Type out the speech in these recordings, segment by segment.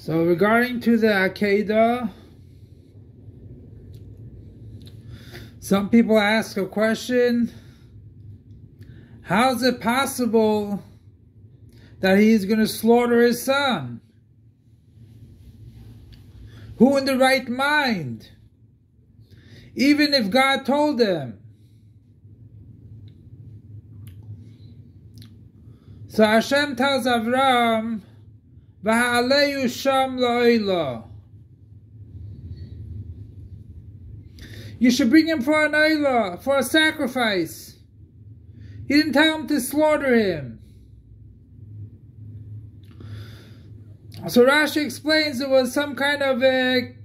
So regarding to the Akedah, some people ask a question: how is it possible that he's going to slaughter his son? Who in the right mind? Even if God told them. So Hashem tells Avram, "V'ha'aleyu sham la'olah." You should bring him for an olah, for a sacrifice. He didn't tell him to slaughter him. So Rashi explains it was some kind of a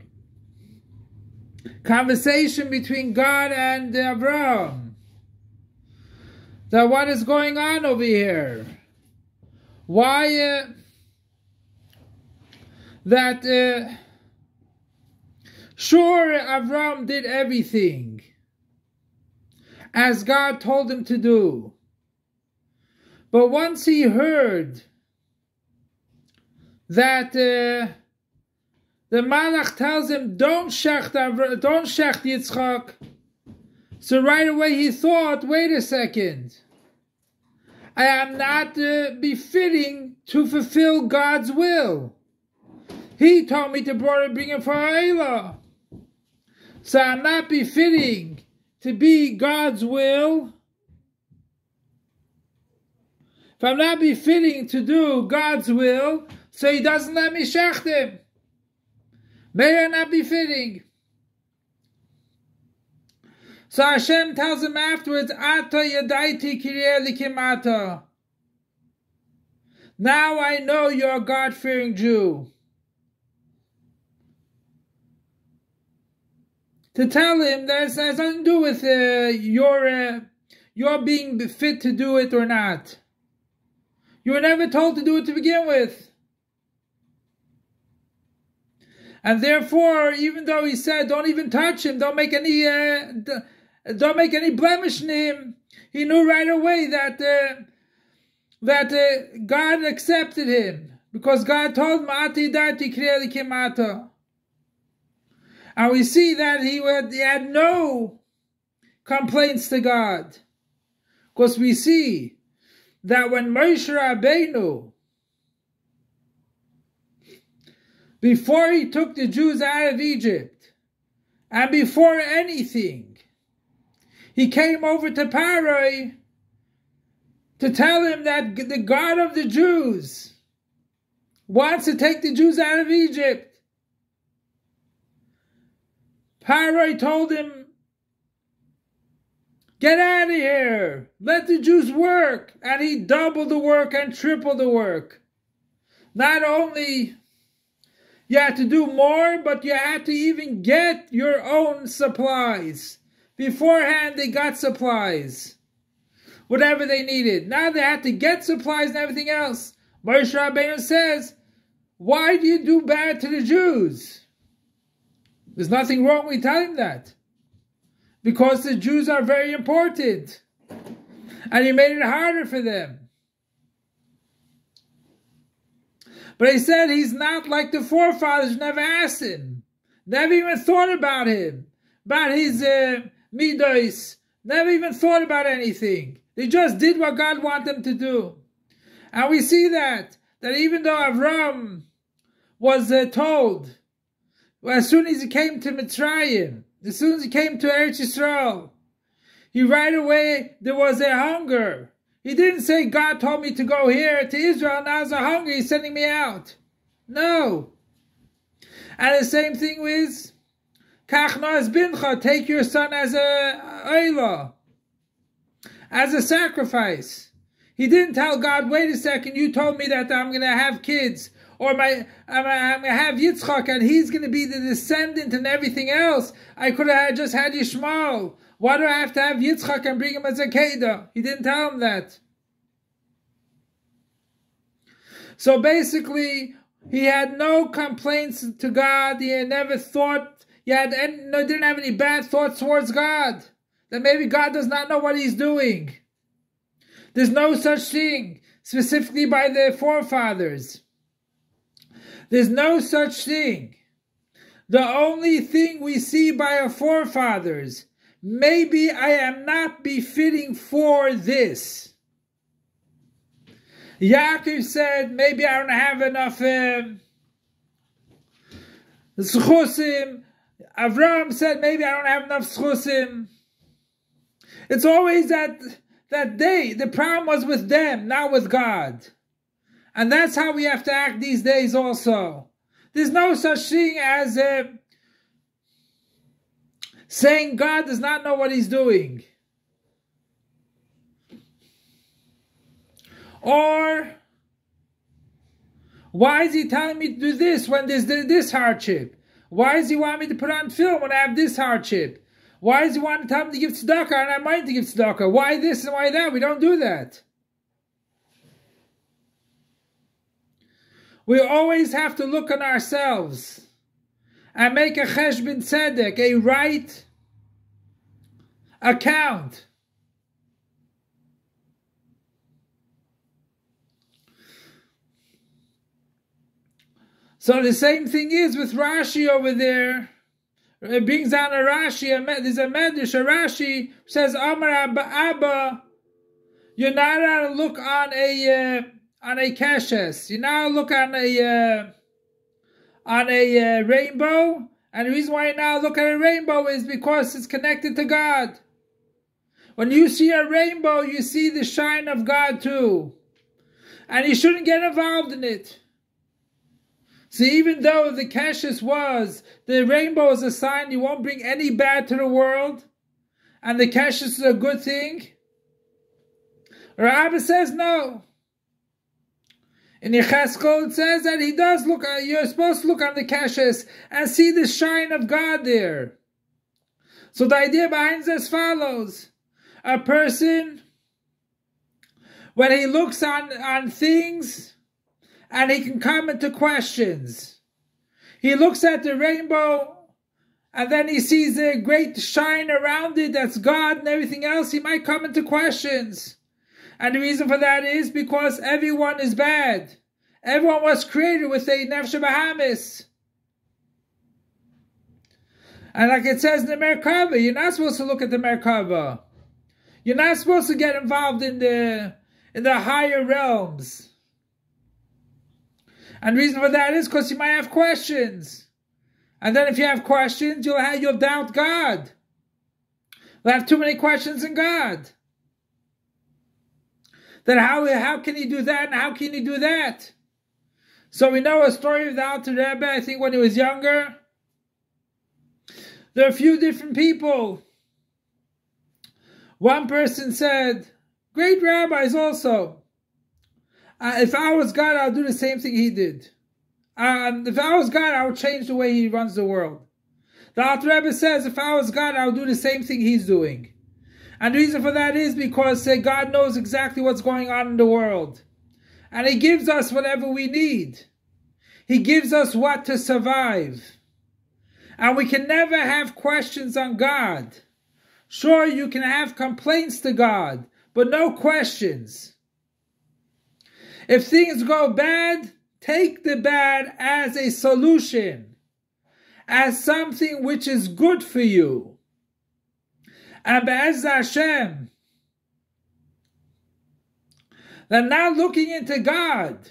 conversation between God and Abraham. That what is going on over here? Why sure, Abraham did everything as God told him to do. But once he heard that the Malach tells him, don't shecht Yitzchak, so right away he thought, wait a second, I am not befitting to fulfill God's will. He told me to bring him for Eilah. So I'm not befitting to be God's will. If I'm not befitting to do God's will, so he doesn't let me shecht him. May I not be fitting? So Hashem tells him afterwards, Ata yadaiti kireh likim ata. Now I know you're a God-fearing Jew. To tell him that it has nothing to do with your being fit to do it or not. You were never told to do it to begin with. And therefore, even though he said, don't even touch him, don't make any blemish in him, he knew right away that God accepted him, because God told him, "Ati dati krei likim ata." And we see that he had no complaints to God, because we see that when Moshe Rabbeinu, before he took the Jews out of Egypt, and before anything, he came over to Paroi to tell him that the God of the Jews wants to take the Jews out of Egypt. Paroi told him, get out of here, let the Jews work. And he doubled the work and tripled the work. Not only you had to do more, but you had to even get your own supplies. Beforehand, they got supplies, whatever they needed. Now they had to get supplies and everything else. Moshe Rabbeinu says, why do you do bad to the Jews? There's nothing wrong with telling that. Because the Jews are very important. And he made it harder for them. But he said he's not like the forefathers, never asked him. Never even thought about him. About his midos. Never even thought about anything. They just did what God wanted them to do. And we see that even though Avram was told, as soon as he came to Mitzrayim, as soon as he came to Eretz Yisrael, he right away, there was a hunger. He didn't say, God told me to go here to Israel, now there's a hunger, he's sending me out. No. And the same thing with Kach noas bincha, take your son as a olah, as a sacrifice. He didn't tell God, wait a second, you told me that I'm going to have kids, or I'm going to have Yitzchak, and he's going to be the descendant and everything else. I could have just had Yishmael. Why do I have to have Yitzchak and bring him as a Kedah? He didn't tell him that. So basically, he had no complaints to God. He had never thought, didn't have any bad thoughts towards God. That maybe God does not know what he's doing. There's no such thing, specifically by the forefathers. There's no such thing. The only thing we see by our forefathers, maybe I am not befitting for this. Yaakov said, maybe I don't have enough zchusim. Avraham said, maybe I don't have enough zchusim. It's always that the problem was with them, not with God. And that's how we have to act these days also. There's no such thing as saying God does not know what he's doing. Or, why is he telling me to do this when there's this hardship? Why does he want me to put on film when I have this hardship? Why does he want to tell me to give tzedakah and I might to give tzedakah? Why this and why that? We don't do that. We always have to look on ourselves and make a cheshbon tzedek, a right account. So the same thing is with Rashi over there. It brings down a Rashi, there's a Medrash, a Rashi says, Amar Abba, you're not allowed to look on a keshes. You now look on a rainbow, and the reason why you now look at a rainbow is because it's connected to God. When you see a rainbow, you see the shine of God too, and you shouldn't get involved in it. So even though the keshes was the rainbow is a sign you won't bring any bad to the world, and the keshes is a good thing, Rabbi says no. In Yechezkel it says that he does look. You're supposed to look on the keshes and see the shine of God there. So the idea behind this follows: a person, when he looks on things, and he can come into questions. He looks at the rainbow, and then he sees a great shine around it, that's God and everything else. He might come into questions. And the reason for that is because everyone is bad. Everyone was created with a nefesh bahamis. And like it says in the Merkava, you're not supposed to look at the Merkava. You're not supposed to get involved in the higher realms. And the reason for that is because you might have questions. And then if you have questions, you'll doubt God. You'll have too many questions in God. Then how can he do that and how can he do that? So we know a story of the Alter Rebbe, I think when he was younger. There are a few different people. One person said, great rabbis also. If I was God, I'll do the same thing he did. If I was God, I would change the way he runs the world. The Alter Rebbe says, if I was God, I would do the same thing he's doing. And the reason for that is because God knows exactly what's going on in the world. And he gives us whatever we need. He gives us what to survive. And we can never have questions on God. Sure, you can have complaints to God, but no questions. If things go bad, take the bad as a solution, as something which is good for you. And Be'ez Hashem, then now looking into God,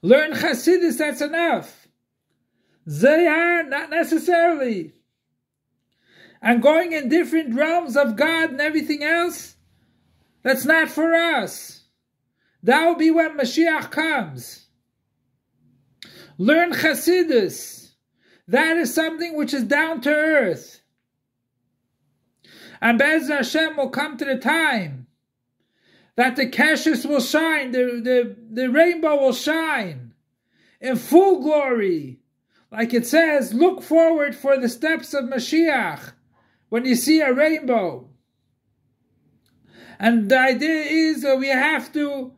learn Chassidus, that's enough. Zayar, not necessarily. And going in different realms of God and everything else, that's not for us. That will be when Mashiach comes. Learn Chassidus. That is something which is down to earth. And Be'ez Hashem will come to the time that the keshes will shine, the rainbow will shine in full glory. Like it says, look forward for the steps of Mashiach when you see a rainbow. And the idea is that we have to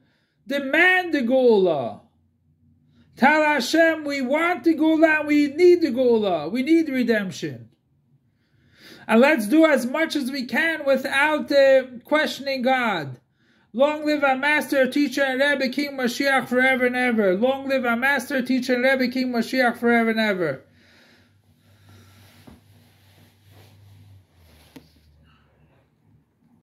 demand the Geula. Tell Hashem we want the Geula and we need the Geula. We need redemption. And let's do as much as we can without questioning God. Long live our master, teacher, and Rebbe, King Mashiach forever and ever. Long live our master, teacher, and Rebbe, King Mashiach forever and ever.